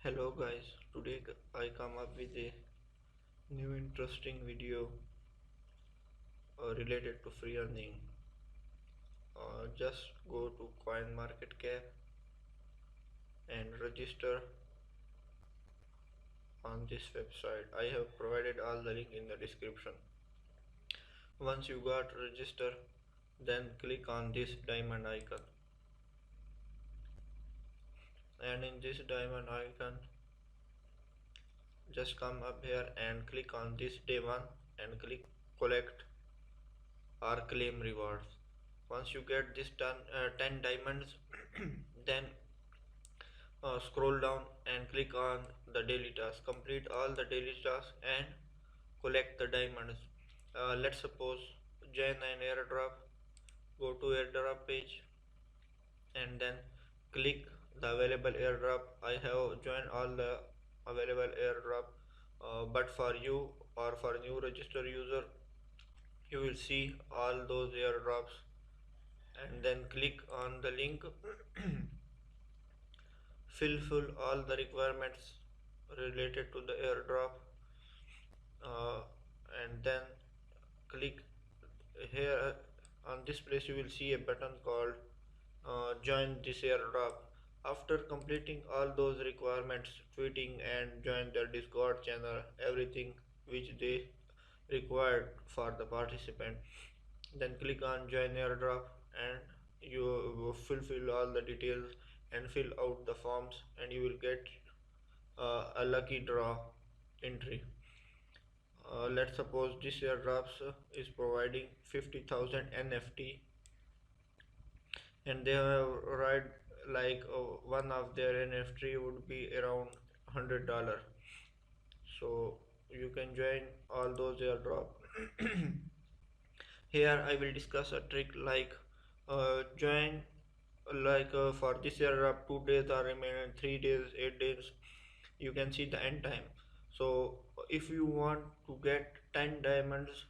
Hello guys, today I come up with a new interesting video related to free earning. Just go to CoinMarketCap and register on this website. I have provided all the link in the description. Once you got register, then click on this diamond icon, and in this diamond icon just come up here and click on this day one and click collect or claim rewards. Once you get this done 10 diamonds then scroll down and click on the daily task. Complete all the daily tasks and collect the diamonds. Let's suppose join an airdrop. Go to airdrop page and then click the available airdrop. I have joined all the available airdrop, but for you or for new register user, you will see all those airdrops and then click on the link. Fill all the requirements related to the airdrop, uh, and then click here. On this place you will see a button called join this airdrop. After completing all those requirements, tweeting and join their Discord channel, everything which they required for the participant, then click on join airdrop and you will fulfill all the details and fill out the forms, and you will get a lucky draw entry. Let's suppose this airdrops is providing 50,000 NFT, and they have right like one of their NFT would be around $100. So you can join all those airdrop. Here I will discuss a trick like join like for this airdrop 2 days are remaining, 3 days, 8 days. You can see the end time. So if you want to get 10 diamonds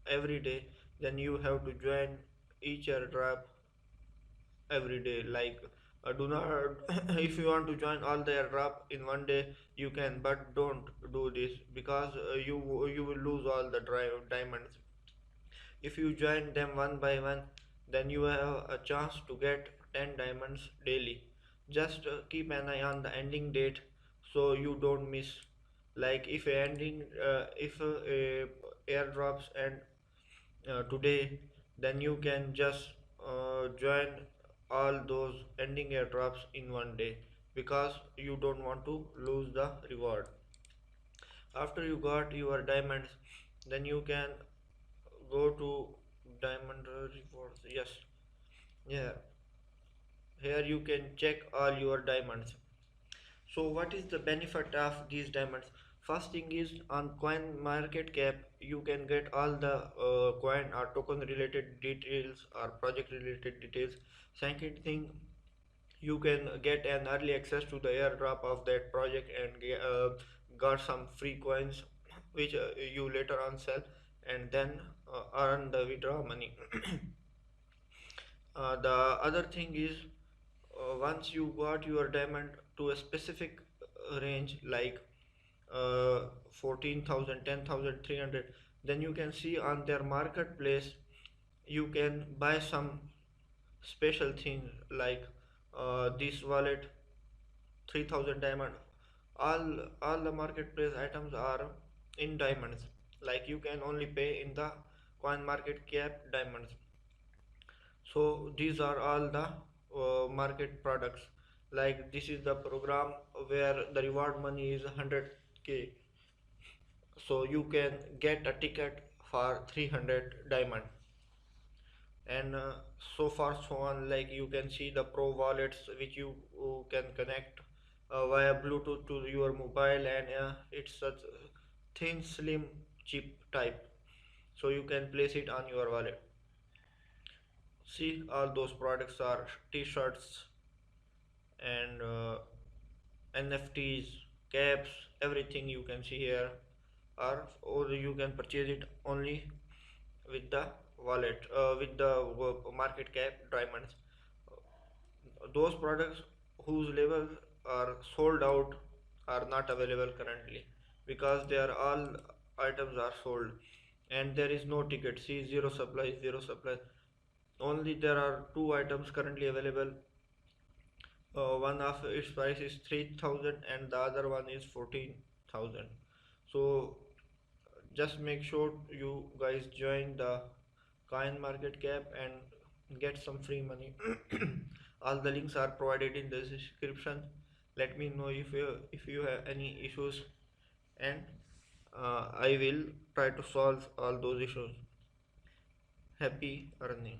every day, then you have to join each airdrop every day. Like do not if you want to join all the airdrop in one day you can, but don't do this because you will lose all the diamonds. If you join them one by one, then you have a chance to get 10 diamonds daily. Just keep an eye on the ending date so you don't miss. Like if airdrops and today, then you can just join all those ending airdrops in one day because you don't want to lose the reward. After you got your diamonds, then you can go to diamond rewards. Yes, yeah, here you can check all your diamonds. So what is the benefit of these diamonds? First thing is on CoinMarketCap you can get all the coin or token related details or project related details. Second thing, you can get an early access to the airdrop of that project and got some free coins which you later on sell and then earn the withdraw money. The other thing is once you got your diamond to a specific range like 14,000, then you can see on their marketplace you can buy some special thing like this wallet 3,000 diamond. All the marketplace items are in diamonds, like you can only pay in the coin market cap diamonds. So these are all the market products. Like this is the program where the reward money is 100k, so you can get a ticket for 300 diamond, and so far so on. Like you can see the pro wallets which you can connect via bluetooth to your mobile, and it's such thin slim cheap type, so you can place it on your wallet. See, all those products are t-shirts and NFTs, caps, everything you can see here, or you can purchase it only with the wallet, with the market cap diamonds. Those products whose levels are sold out are not available currently, because they are all items are sold, and there is no ticket. See, zero supply. Only there are two items currently available. One of its price is 3,000 and the other one is 14,000. So just make sure you guys join the CoinMarketCap and get some free money. All the links are provided in the description. Let me know if you have any issues, and I will try to solve all those issues. Happy earning.